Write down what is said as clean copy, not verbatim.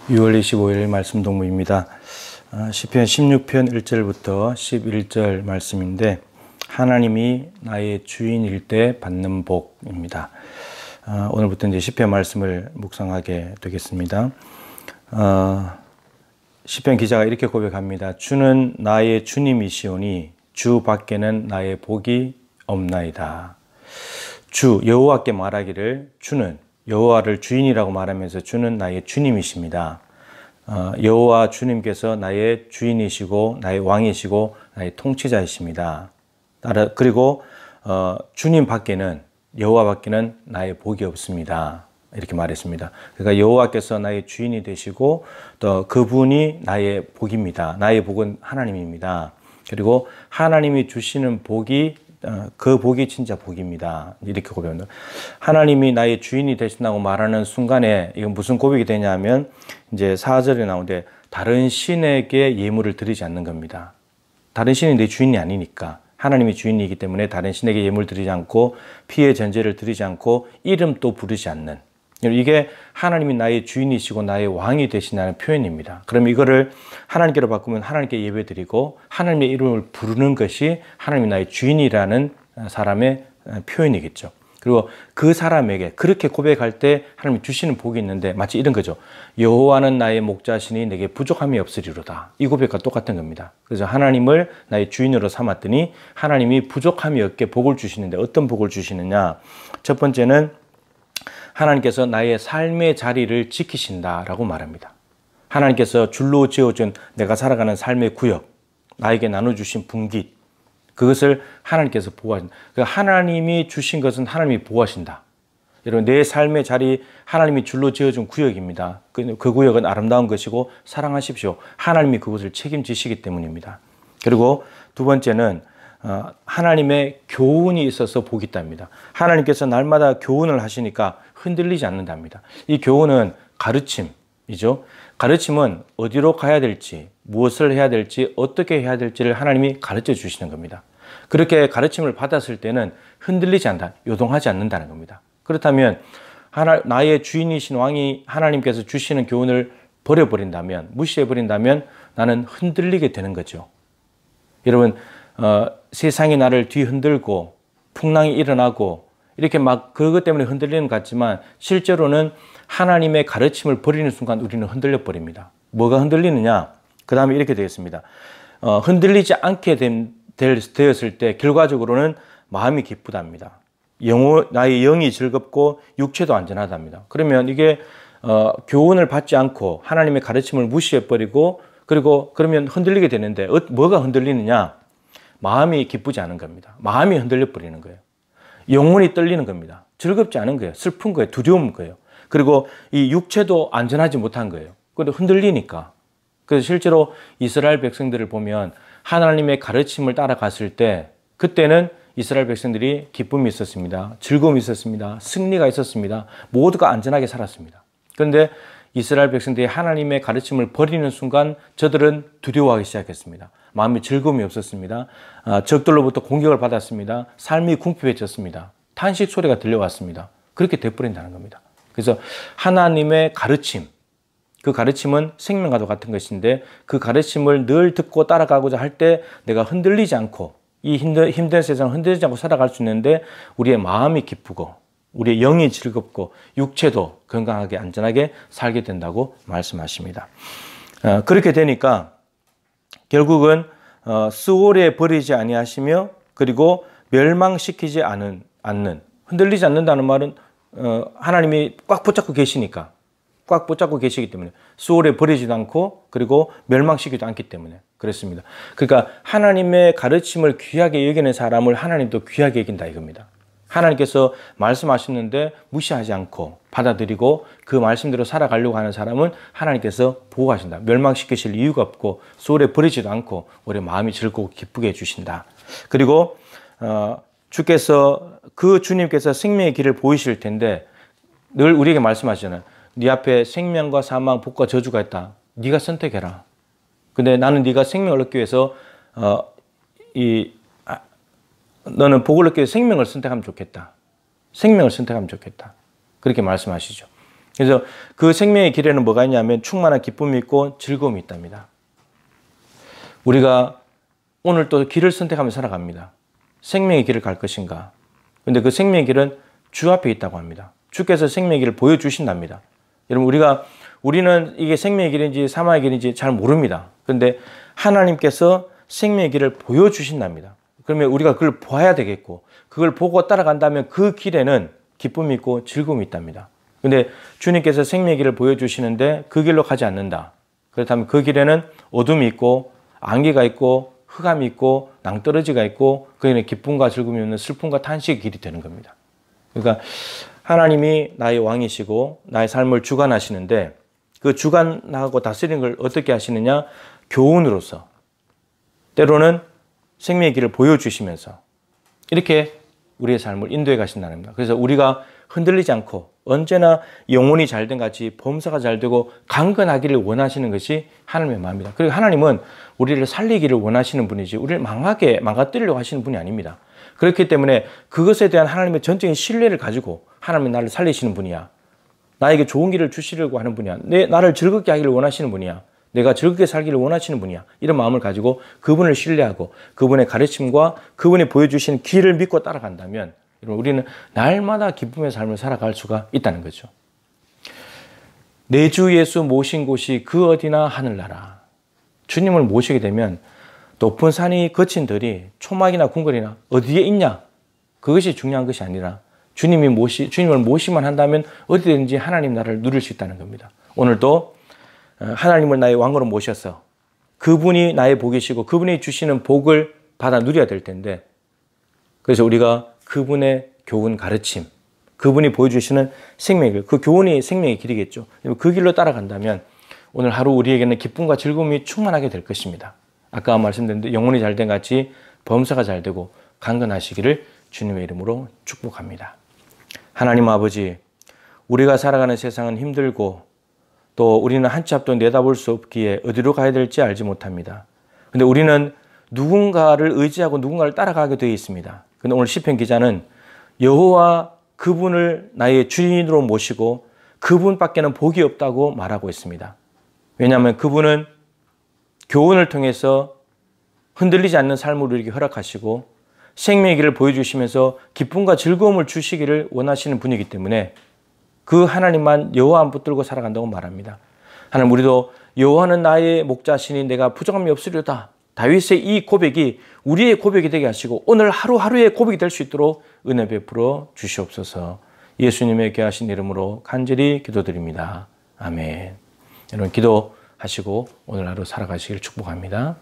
6월 25일 말씀 동무입니다. 시편 16편 1절부터 11절 말씀인데 하나님이 나의 주인일 때 받는 복입니다. 오늘부터 이제 시편 말씀을 묵상하게 되겠습니다. 시편 기자가 이렇게 고백합니다. 주는 나의 주님이시오니 주 밖에는 나의 복이 없나이다. 주 여호와께 말하기를 주는 여호와를 주인이라고 말하면서 주는 나의 주님이십니다. 여호와 주님께서 나의 주인이시고 나의 왕이시고 나의 통치자이십니다. 그리고 주님 밖에는 여호와 밖에는 나의 복이 없습니다. 이렇게 말했습니다. 그러니까 여호와께서 나의 주인이 되시고 또 그분이 나의 복입니다. 나의 복은 하나님입니다. 그리고 하나님이 주시는 복이 그 복이 진짜 복입니다. 이렇게 고백합니다. 하나님이 나의 주인이 되신다고 말하는 순간에 이건 무슨 고백이 되냐면 이제 4절에 나오는데 다른 신에게 예물을 드리지 않는 겁니다. 다른 신이 내 주인이 아니니까 하나님이 주인이기 때문에 다른 신에게 예물 드리지 않고 피의 전제를 드리지 않고 이름도 부르지 않는, 이게 하나님이 나의 주인이시고 나의 왕이 되시다는 표현입니다. 그럼 이거를 하나님께로 바꾸면 하나님께 예배드리고 하나님의 이름을 부르는 것이 하나님이 나의 주인이라는 사람의 표현이겠죠. 그리고 그 사람에게 그렇게 고백할 때 하나님이 주시는 복이 있는데 마치 이런 거죠. 여호와는 나의 목자시니 내게 부족함이 없으리로다. 이 고백과 똑같은 겁니다. 그래서 하나님을 나의 주인으로 삼았더니 하나님이 부족함이 없게 복을 주시는데 어떤 복을 주시느냐. 첫 번째는 하나님께서 나의 삶의 자리를 지키신다라고 말합니다. 하나님께서 줄로 지어준 내가 살아가는 삶의 구역, 나에게 나눠주신 분깃, 그것을 하나님께서 보호하신다. 하나님이 주신 것은 하나님이 보호하신다. 여러분, 내 삶의 자리 하나님이 줄로 지어준 구역입니다. 그 구역은 아름다운 것이고 사랑하십시오. 하나님이 그것을 책임지시기 때문입니다. 그리고 두 번째는 하나님의 교훈이 있어서 복이 있답니다. 하나님께서 날마다 교훈을 하시니까 흔들리지 않는답니다. 이 교훈은 가르침이죠. 가르침은 어디로 가야 될지, 무엇을 해야 될지, 어떻게 해야 될지를 하나님이 가르쳐 주시는 겁니다. 그렇게 가르침을 받았을 때는 흔들리지 않는다, 요동하지 않는다는 겁니다. 그렇다면 나의 주인이신 왕이 하나님께서 주시는 교훈을 버려버린다면, 무시해버린다면 나는 흔들리게 되는 거죠. 여러분, 세상이 나를 뒤흔들고 풍랑이 일어나고 이렇게 막 그것 때문에 흔들리는 것 같지만 실제로는 하나님의 가르침을 버리는 순간 우리는 흔들려 버립니다. 뭐가 흔들리느냐? 그 다음에 이렇게 되겠습니다. 흔들리지 않게 되었을 때 결과적으로는 마음이 기쁘답니다. 나의 영이 즐겁고 육체도 안전하답니다. 그러면 이게 교훈을 받지 않고 하나님의 가르침을 무시해버리고 그리고 그러면 흔들리게 되는데 뭐가 흔들리느냐? 마음이 기쁘지 않은 겁니다. 마음이 흔들려 버리는 거예요. 영혼이 떨리는 겁니다. 즐겁지 않은 거예요. 슬픈 거예요. 두려운 거예요. 그리고 이 육체도 안전하지 못한 거예요. 그런데 흔들리니까. 그래서 실제로 이스라엘 백성들을 보면 하나님의 가르침을 따라갔을 때 그때는 이스라엘 백성들이 기쁨이 있었습니다. 즐거움이 있었습니다. 승리가 있었습니다. 모두가 안전하게 살았습니다. 그런데 이스라엘 백성들이 하나님의 가르침을 버리는 순간 저들은 두려워하기 시작했습니다. 마음에 즐거움이 없었습니다. 적들로부터 공격을 받았습니다. 삶이 궁핍해졌습니다. 탄식 소리가 들려왔습니다. 그렇게 돼버린다는 겁니다. 그래서 하나님의 가르침, 그 가르침은 생명과도 같은 것인데 그 가르침을 늘 듣고 따라가고자 할 때 내가 흔들리지 않고 이 힘든 세상을 흔들리지 않고 살아갈 수 있는데 우리의 마음이 기쁘고 우리의 영이 즐겁고 육체도 건강하게 안전하게 살게 된다고 말씀하십니다. 그렇게 되니까 결국은 수월에 버리지 아니하시며 그리고 멸망시키지 않는, 흔들리지 않는다는 말은 하나님이 꽉 붙잡고 계시니까, 꽉 붙잡고 계시기 때문에 수월에 버리지도 않고 그리고 멸망시키지도 않기 때문에 그렇습니다. 그러니까 하나님의 가르침을 귀하게 여기는 사람을 하나님도 귀하게 여긴다 이겁니다. 하나님께서 말씀하셨는데 무시하지 않고 받아들이고 그 말씀대로 살아가려고 하는 사람은 하나님께서 보호하신다. 멸망시키실 이유가 없고 소홀히 버리지도 않고 우리 마음이 즐겁고 기쁘게 해주신다. 그리고 주님께서 생명의 길을 보이실 텐데 늘 우리에게 말씀하시잖아요. 네 앞에 생명과 사망, 복과 저주가 있다. 네가 선택해라. 근데 나는 네가 생명을 얻기 위해서 너는 복을 얻기 위해 생명을 선택하면 좋겠다. 생명을 선택하면 좋겠다. 그렇게 말씀하시죠. 그래서 그 생명의 길에는 뭐가 있냐면 충만한 기쁨이 있고 즐거움이 있답니다. 우리가 오늘 또 길을 선택하며 살아갑니다. 생명의 길을 갈 것인가? 근데 그 생명의 길은 주 앞에 있다고 합니다. 주께서 생명의 길을 보여주신답니다. 여러분, 우리는 이게 생명의 길인지 사망의 길인지 잘 모릅니다. 그런데 하나님께서 생명의 길을 보여주신답니다. 그러면 우리가 그걸 봐야 되겠고, 그걸 보고 따라간다면 그 길에는 기쁨이 있고 즐거움이 있답니다. 근데 주님께서 생명의 길을 보여주시는데 그 길로 가지 않는다. 그렇다면 그 길에는 어둠이 있고 안개가 있고 흑암이 있고 낭떠러지가 있고 그에는 기쁨과 즐거움이 없는 슬픔과 탄식의 길이 되는 겁니다. 그러니까 하나님이 나의 왕이시고 나의 삶을 주관하시는데 그 주관하고 다스리는 걸 어떻게 하시느냐? 교훈으로서, 때로는 생명의 길을 보여주시면서 이렇게 우리의 삶을 인도해 가신다는 겁니다. 그래서 우리가 흔들리지 않고 언제나 영혼이 잘된 같이 범사가 잘되고 강건하기를 원하시는 것이 하나님의 마음입니다. 그리고 하나님은 우리를 살리기를 원하시는 분이지 우리를 망가뜨리려고 하시는 분이 아닙니다. 그렇기 때문에 그것에 대한 하나님의 전적인 신뢰를 가지고 하나님이 나를 살리시는 분이야. 나에게 좋은 길을 주시려고 하는 분이야. 나를 즐겁게 하기를 원하시는 분이야. 내가 즐겁게 살기를 원하시는 분이야. 이런 마음을 가지고 그분을 신뢰하고 그분의 가르침과 그분이 보여주신 길을 믿고 따라간다면 우리는 날마다 기쁨의 삶을 살아갈 수가 있다는 거죠. 내 주 예수 모신 곳이 그 어디나 하늘나라. 주님을 모시게 되면 높은 산이 거친 들이 초막이나 궁궐이나 어디에 있냐? 그것이 중요한 것이 아니라 주님을 모시만 한다면 어디든지 하나님 나라를 누릴 수 있다는 겁니다. 오늘도 하나님을 나의 왕으로 모셔서 그분이 나의 복이시고 그분이 주시는 복을 받아 누려야 될 텐데, 그래서 우리가 그분의 교훈 가르침, 그분이 보여주시는 생명의 길, 그 교훈이 생명의 길이겠죠. 그 길로 따라간다면 오늘 하루 우리에게는 기쁨과 즐거움이 충만하게 될 것입니다. 아까 말씀드렸는데 영혼이 잘된 같이 범사가 잘되고 강건하시기를 주님의 이름으로 축복합니다. 하나님 아버지, 우리가 살아가는 세상은 힘들고 또 우리는 한 치 앞도 내다볼 수 없기에 어디로 가야 될지 알지 못합니다. 근데 우리는 누군가를 의지하고 누군가를 따라가게 되어 있습니다. 근데 오늘 시편 기자는 여호와 그분을 나의 주인으로 모시고 그분밖에는 복이 없다고 말하고 있습니다. 왜냐하면 그분은 교훈을 통해서 흔들리지 않는 삶을 우리에게 허락하시고 생명의 길을 보여주시면서 기쁨과 즐거움을 주시기를 원하시는 분이기 때문에 그 하나님만 여호와 안 붙들고 살아간다고 말합니다. 하나님, 우리도 여호와는 나의 목자시니 내가 부족함이 없으리로다. 다윗의 이 고백이 우리의 고백이 되게 하시고 오늘 하루하루의 고백이 될 수 있도록 은혜 베풀어 주시옵소서. 예수님의 귀하신 이름으로 간절히 기도드립니다. 아멘. 여러분 기도하시고 오늘 하루 살아가시길 축복합니다.